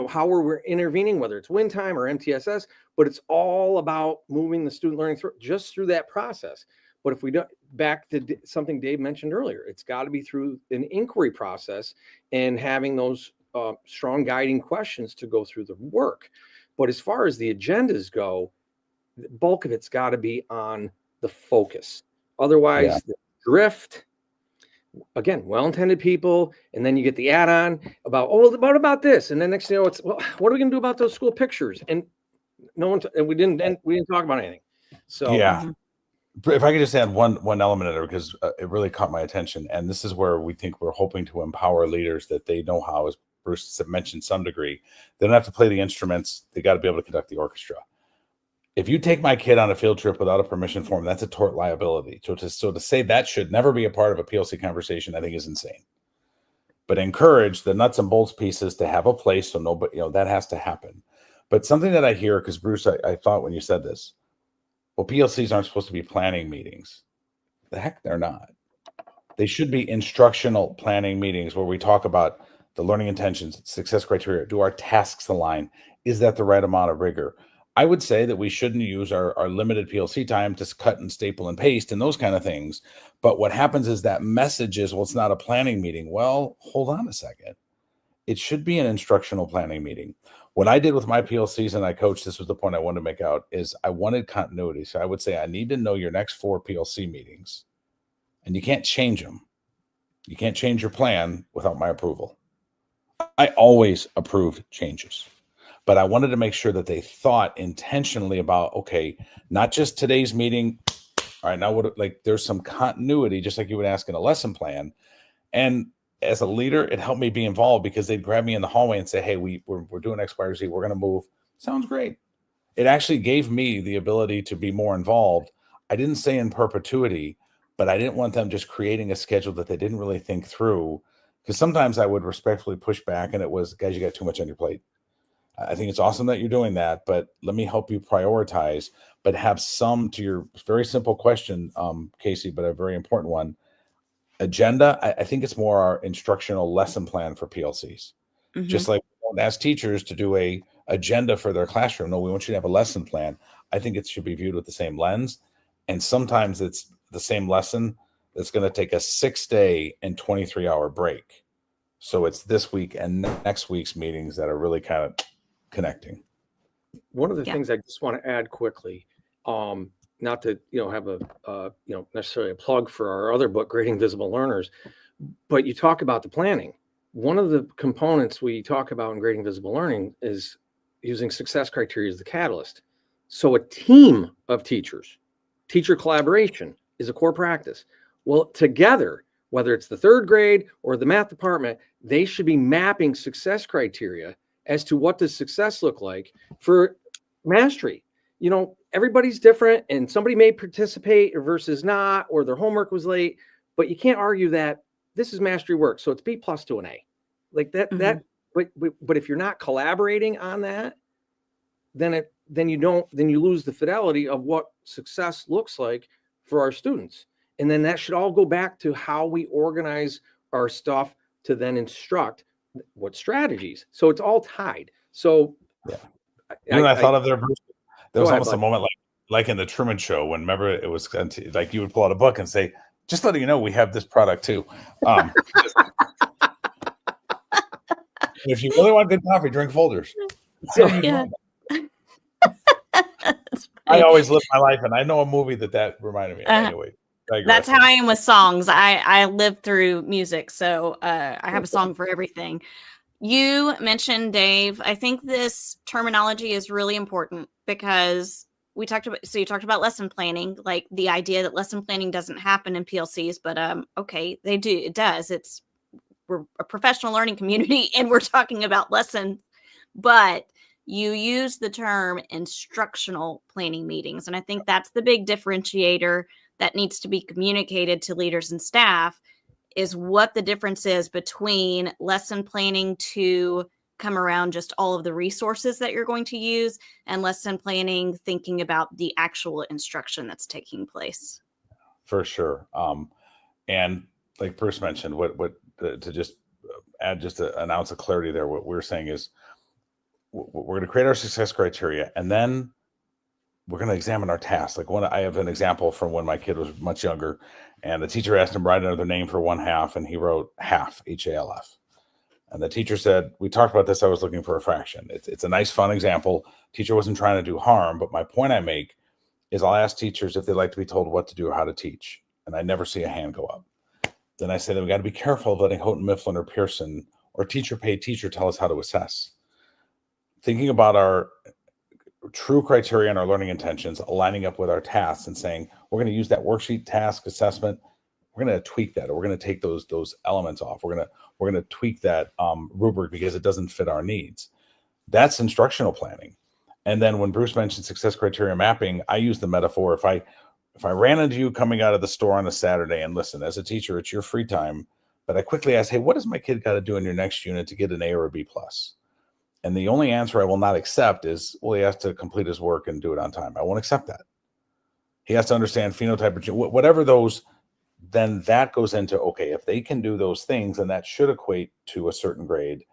how we're intervening, whether it's win time or MTSS, but it's all about moving the student learning through that process. But if we don't, back to something Dave mentioned earlier, it's got to be through an inquiry process and having those strong guiding questions to go through the work. But as far as the agendas go, the bulk of it's got to be on the focus. Otherwise, the drift, again, well-intended people, and then you get the add-on about, what about this? And then next thing you know, it's, well, what are we going to do about those school pictures? And we didn't talk about anything. So
yeah. If I could just add one element of it, because it really caught my attention, and this is where we think we're hoping to empower leaders that they know how, as Bruce mentioned, some degree. They don't have to play the instruments; they got to be able to conduct the orchestra. If you take my kid on a field trip without a permission form, that's a tort liability. So to say that should never be a part of a PLC conversation, I think is insane. But encourage the nuts and bolts pieces to have a place, so nobody, that has to happen. But something that I hear, because Bruce, I thought when you said this, well, PLCs aren't supposed to be planning meetings. The heck they're not. They should be instructional planning meetings where we talk about the learning intentions, success criteria. Do our tasks align? Is that the right amount of rigor? I would say that we shouldn't use our limited PLC time to cut and staple and paste and those kind of things. But what happens is that message is, well, it's not a planning meeting. Well, hold on a second. It should be an instructional planning meeting. What I did with my PLCs and I coached, this was the point I wanted to make out, is I wanted continuity. So I would say, I need to know your next 4 PLC meetings, and you can't change them. You can't change your plan without my approval. I always approved changes, but I wanted to make sure that they thought intentionally about, okay, not just today's meeting. All right, now there's some continuity, just like you would ask in a lesson plan. And as a leader, it helped me be involved because they'd grab me in the hallway and say, hey, we're doing X, Y, or Z. We're going to move. Sounds great. It actually gave me the ability to be more involved. I didn't say in perpetuity, but I didn't want them just creating a schedule that they didn't really think through. Because sometimes I would respectfully push back, and it was, guys, you got too much on your plate. I think it's awesome that you're doing that, but let me help you prioritize, but have some, to your very simple question, Casey, but a very important one. Agenda, I think it's more our instructional lesson plan for PLCs. Just like we don't ask teachers to do a agenda for their classroom. No, we want you to have a lesson plan. I think it should be viewed with the same lens. And sometimes it's the same lesson that's going to take a 6-day and 23-hour break. So it's this week and next week's meetings that are really kind of connecting.
One of the things I just want to add quickly, not to have a necessarily a plug for our other book, Grading Visible Learners, but you talk about the planning. One of the components we talk about in Grading Visible Learning is using success criteria as the catalyst. So a team of teachers, teacher collaboration is a core practice. Well, together, whether it's the 3rd grade or the math department, they should be mapping success criteria as to what does success look like for mastery. Everybody's different, and somebody may participate versus not, or their homework was late, but you can't argue that this is mastery work. So it's B+ to an A like that, but if you're not collaborating on that, then you lose the fidelity of what success looks like for our students. And then that should all go back to how we organize our stuff to then instruct what strategies. So it's all tied. So
Yeah. I thought of there, Bruce, there was
ahead,
almost a moment like in the Truman Show when, remember, it was like you would pull out a book and say, just letting you know we have this product too. If you really want good coffee, drink Folders. So,
Yeah.
I always live my life, and I know a movie that reminded me of. Anyway,
that's how I am with songs. I live through music, so I have a song for everything. You mentioned, Dave, I think this terminology is really important because you talked about lesson planning, like the idea that lesson planning doesn't happen in PLCs, but okay, they do. It does. We're a professional learning community and we're talking about lessons, but you use the term instructional planning meetings. And I think that's the big differentiator that needs to be communicated to leaders and staff, is what the difference is between lesson planning to come around just all of the resources that you're going to use, and lesson planning thinking about the actual instruction that's taking place.
For sure. And like Bruce mentioned, to just add just an ounce of clarity there, what we're saying is we're going to create our success criteria, and then we're going to examine our tasks. Like I have an example from when my kid was much younger, and the teacher asked him to write another name for 1/2, and he wrote half, HALF. And the teacher said, we talked about this, I was looking for a fraction. It's a nice, fun example. Teacher wasn't trying to do harm, but my point I make is I'll ask teachers if they like to be told what to do or how to teach, and I never see a hand go up. Then I say that we got to be careful of letting Houghton Mifflin or Pearson or teacher pay teacher tell us how to assess. Thinking about our true criteria and our learning intentions, aligning up with our tasks and saying, we're going to use that worksheet, task, assessment. We're going to tweak that, or we're going to take those elements off. We're going to tweak that rubric because it doesn't fit our needs. That's instructional planning. And then when Bruce mentioned success criteria mapping, I use the metaphor. If I ran into you coming out of the store on a Saturday, and listen, as a teacher, it's your free time, but I quickly ask, hey, what does my kid got to do in your next unit to get an A or a B plus? And the only answer I will not accept is, well, he has to complete his work and do it on time. I won't accept that. He has to understand phenotype, whatever those, then that goes into, okay, if they can do those things, then that should equate to a certain grade.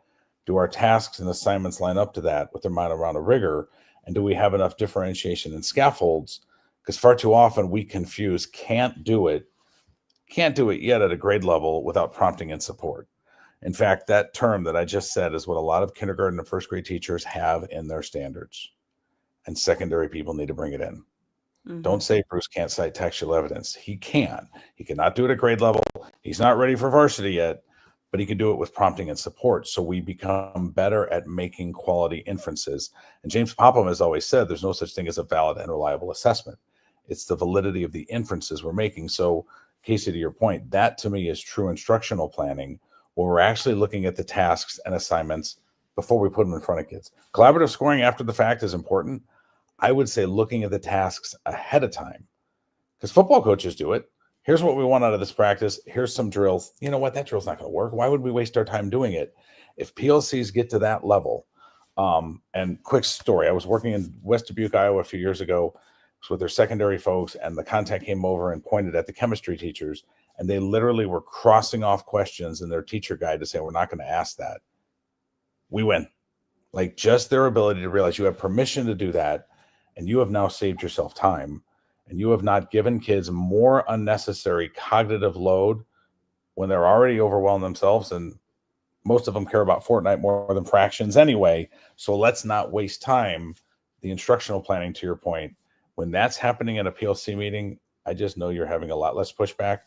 Do our tasks and assignments line up to that with their mind around a rigor? And do we have enough differentiation and scaffolds? Because far too often we confuse can't do it yet at a grade level without prompting and support. In fact, that term that I just said is what a lot of kindergarten and first grade teachers have in their standards, and secondary people need to bring it in. Mm-hmm. Don't say Bruce can't cite textual evidence. He can. He cannot do it at grade level. He's not ready for varsity yet, but he can do it with prompting and support. So we become better at making quality inferences. And James Popham has always said there's no such thing as a valid and reliable assessment. It's the validity of the inferences we're making. So, Casey, to your point, that to me is true instructional planning, where we're actually looking at the tasks and assignments before we put them in front of kids. Collaborative scoring after the fact is important. I would say looking at the tasks ahead of time, because football coaches do it. Here's what we want out of this practice. Here's some drills. You know what? That drill's not going to work. Why would we waste our time doing it? If PLCs get to that level, and quick story, I was working in West Dubuque, Iowa a few years ago with their secondary folks, and the contact came over and pointed at the chemistry teachers, and they literally were crossing off questions in their teacher guide to say, we're not going to ask that. We win. Like, just their ability to realize you have permission to do that, and you have now saved yourself time, and you have not given kids more unnecessary cognitive load when they're already overwhelmed themselves, and most of them care about Fortnite more than fractions anyway. So let's not waste time. The instructional planning, to your point, when that's happening in a PLC meeting, I just know you're having a lot less pushback,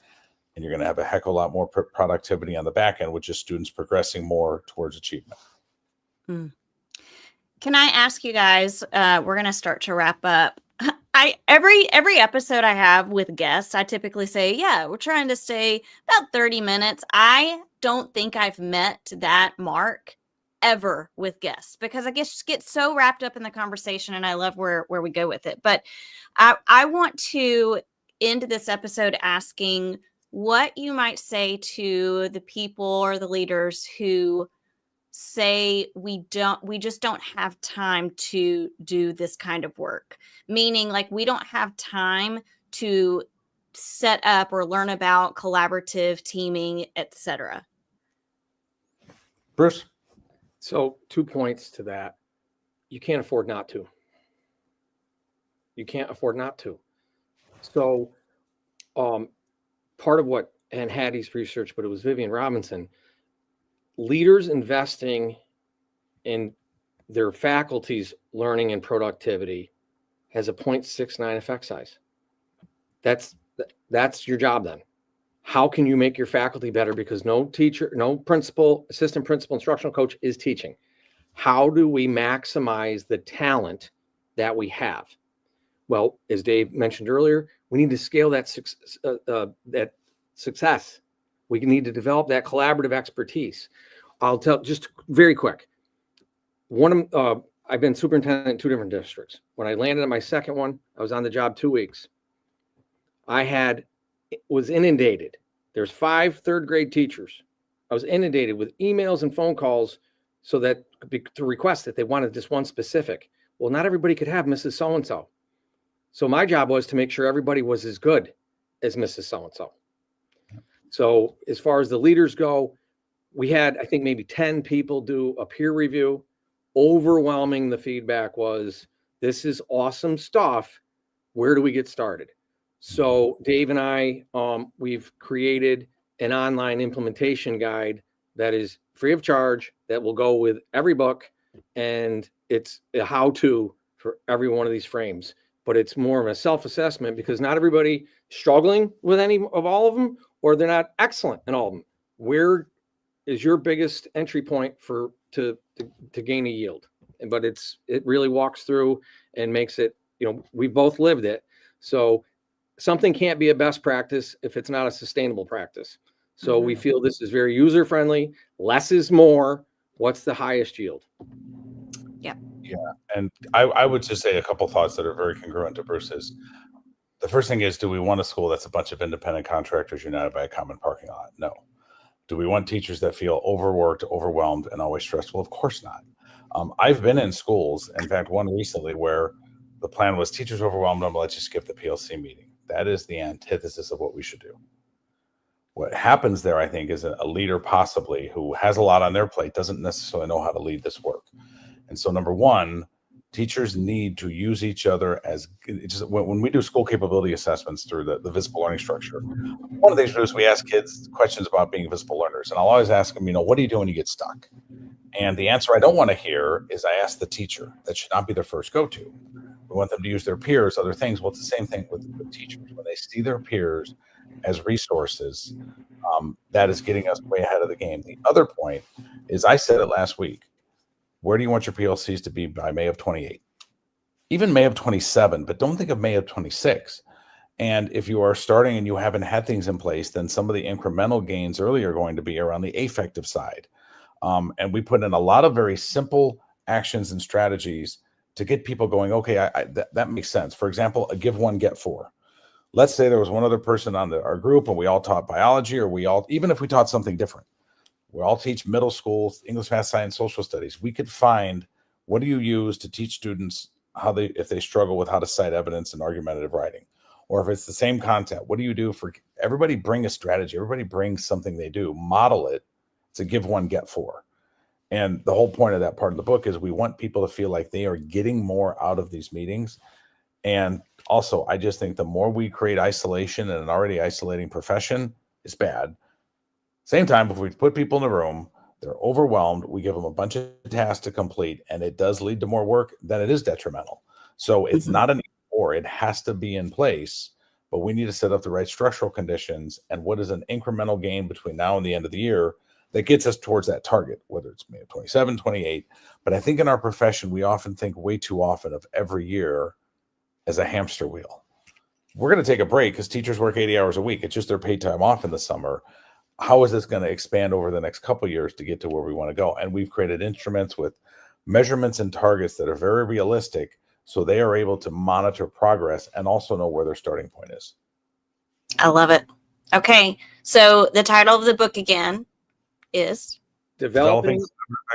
and you're going to have a heck of a lot more productivity on the back end, which is students progressing more towards achievement.
Can I ask you guys, we're going to start to wrap up. Every episode I have with guests, I typically say, yeah, we're trying to stay about 30 minutes. I don't think I've met that mark ever with guests, because I guess just get so wrapped up in the conversation, and I love where we go with it. But I want to end this episode asking what you might say to the people or the leaders who say we just don't have time to do this kind of work, meaning like we don't have time to set up or learn about collaborative teaming, etc.
Bruce?
So 2 points to that. You can't afford not to. You can't afford not to. So part of what, and Hattie's research, but it was Vivian Robinson, leaders investing in their faculty's learning and productivity has a 0.69 effect size. That's your job then. How can you make your faculty better? Because no teacher, no principal, assistant principal, instructional coach is teaching. How do we maximize the talent that we have? Well, as Dave mentioned earlier, we need to scale that success. We need to develop that collaborative expertise. I'll tell just very quick. I've been superintendent in 2 different districts. When I landed at my second one, I was on the job 2 weeks. Was inundated. There's 5 third-grade teachers. I was inundated with emails and phone calls to request that they wanted this one specific. Well, not everybody could have Mrs. So-and-so. So my job was to make sure everybody was as good as Mrs. So-and-so. So as far as the leaders go, we had, I think, maybe 10 people do a peer review. Overwhelming, the feedback was, this is awesome stuff. Where do we get started? So Dave and I, we've created an online implementation guide that is free of charge, that will go with every book, and it's a how-to for every one of these frames. But it's more of a self-assessment, because not everybody struggling with any of all of them, or they're not excellent in all of them. Where is your biggest entry point to gain a yield? But it really walks through and makes it, we both lived it. So something can't be a best practice if it's not a sustainable practice. So we feel this is very user-friendly. Less is more. What's the highest yield?
Yeah.
Yeah. And I would just say a couple thoughts that are very congruent to Bruce's. The first thing is, do we want a school that's a bunch of independent contractors united by a common parking lot? No. Do we want teachers that feel overworked, overwhelmed, and always stressed? Well, of course not. I've been in schools, in fact, one recently, where the plan was teachers overwhelmed, I'm going to let you skip the PLC meeting. That is the antithesis of what we should do. What happens there, I think, is a leader possibly who has a lot on their plate doesn't necessarily know how to lead this work. And so, number one, teachers need to use each other as when we do school capability assessments through the visible learning structure. One of the things is we ask kids questions about being visible learners, and I'll always ask them, what do you do when you get stuck? And the answer I don't want to hear is I ask the teacher. That should not be their first go-to. We want them to use their peers, other things. Well, it's the same thing with teachers. When they see their peers as resources, that is getting us way ahead of the game. The other point is, I said it last week, where do you want your PLCs to be by May of 28? Even May of 27, but don't think of May of 26. And if you are starting and you haven't had things in place, then some of the incremental gains early are going to be around the affective side. And we put in a lot of very simple actions and strategies to get people going, okay, that makes sense. For example, a give one, get four. Let's say there was one other person on our group and we all taught biology, or even if we taught something different, we all teach middle school, English, math, science, social studies. We could find, what do you use to teach students if they struggle with how to cite evidence and argumentative writing? Or if it's the same content, what do you do for everybody? Bring a strategy. Everybody brings something they do, model it. It's a give one, get four. And the whole point of that part of the book is we want people to feel like they are getting more out of these meetings. And also, I just think the more we create isolation in an already isolating profession is bad. Same time, if we put people in the room, they're overwhelmed, we give them a bunch of tasks to complete, and it does lead to more work, then it is detrimental. So it's not an or, it has to be in place, but we need to set up the right structural conditions. And what is an incremental gain between now and the end of the year that gets us towards that target, whether it's May of 27, 28. But I think in our profession, we often think way too often of every year as a hamster wheel. We're going to take a break because teachers work 80 hours a week. It's just their paid time off in the summer. How is this going to expand over the next couple of years to get to where we want to go? And we've created instruments with measurements and targets that are very realistic, so they are able to monitor progress and also know where their starting point is.
I love it. Okay, so the title of the book again is
Developing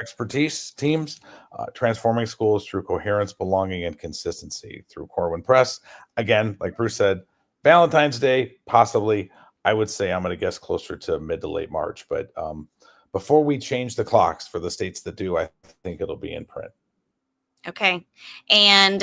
Expertise Teams, Transforming Schools Through Coherence, Belonging, and Consistency, through Corwin Press. Again, like Bruce said, Valentine's Day, possibly. I would say I'm going to guess closer to mid to late March, but before we change the clocks for the states that do, I think it'll be in print.
Okay. And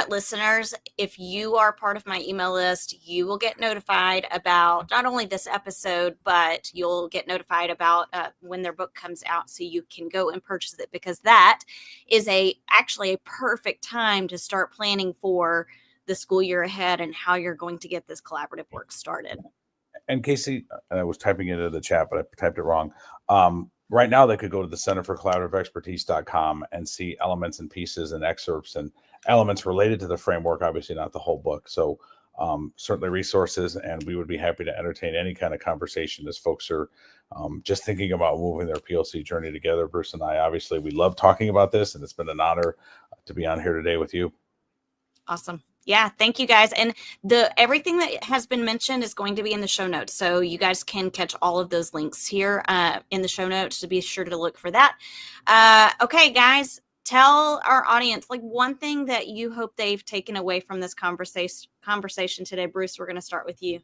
listeners, if you are part of my email list, you will get notified about not only this episode, but you'll get notified about when their book comes out, so you can go and purchase it, because that is actually a perfect time to start planning for the school year ahead and how you're going to get this collaborative work started.
And Casey, I was typing into the chat, but I typed it wrong. Right now, they could go to the Center for Collaborative Expertise.com and see elements and pieces and excerpts and elements related to the framework, obviously not the whole book. So certainly resources, and we would be happy to entertain any kind of conversation as folks are just thinking about moving their PLC journey together. Bruce and I, obviously, we love talking about this, and it's been an honor to be on here today with you.
Awesome. Yeah, thank you guys. And everything that has been mentioned is going to be in the show notes. So you guys can catch all of those links here in the show notes, to be sure to look for that. Okay, guys, tell our audience, like, one thing that you hope they've taken away from this conversation today. Bruce, we're going to start with you.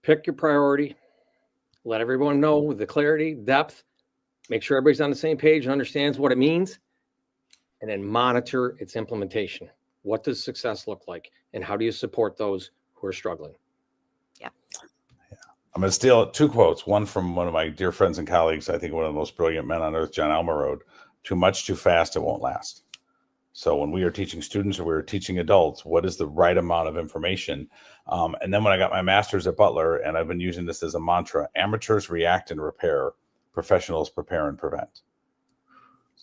Pick your priority. Let everyone know with the clarity, depth. Make sure everybody's on the same page and understands what it means. And then monitor its implementation. What does success look like? And how do you support those who are struggling?
Yeah.
I'm going to steal 2 quotes. One from one of my dear friends and colleagues, I think one of the most brilliant men on earth, John Elmerode. Too much, too fast, it won't last. So when we are teaching students or we are teaching adults, what is the right amount of information? And then when I got my master's at Butler, and I've been using this as a mantra, amateurs react and repair, professionals prepare and prevent.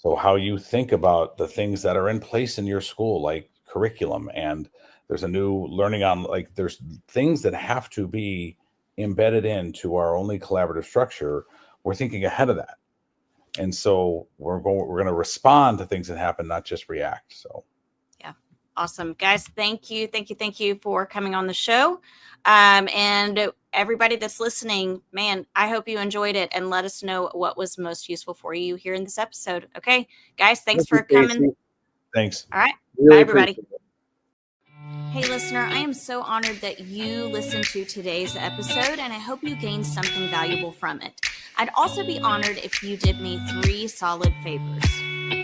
So how you think about the things that are in place in your school, like curriculum, and there's a new learning on, like, there's things that have to be embedded into our only collaborative structure. We're thinking ahead of that. And so we're going to respond to things that happen, not just react. So.
Yeah. Awesome. Guys, thank you for coming on the show. And everybody that's listening, man, I hope you enjoyed it, and let us know what was most useful for you here in this episode. Okay, guys, thanks for coming.
Thanks.
All right.
Really
bye, everybody. Hey, listener, I am so honored that you listened to today's episode, and I hope you gained something valuable from it. I'd also be honored if you did me 3 solid favors.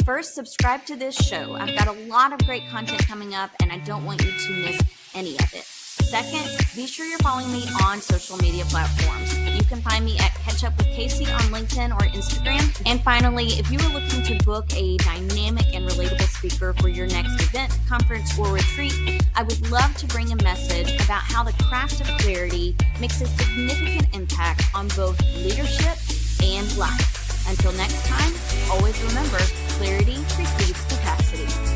First, subscribe to this show. I've got a lot of great content coming up, and I don't want you to miss any of it. Second, be sure you're following me on social media platforms. You can find me at Catch Up with Casey on LinkedIn or Instagram. And finally, if you are looking to book a dynamic and relatable speaker for your next event, conference, or retreat, I would love to bring a message about how the craft of clarity makes a significant impact on both leadership and life. Until next time, always remember, clarity precedes capacity.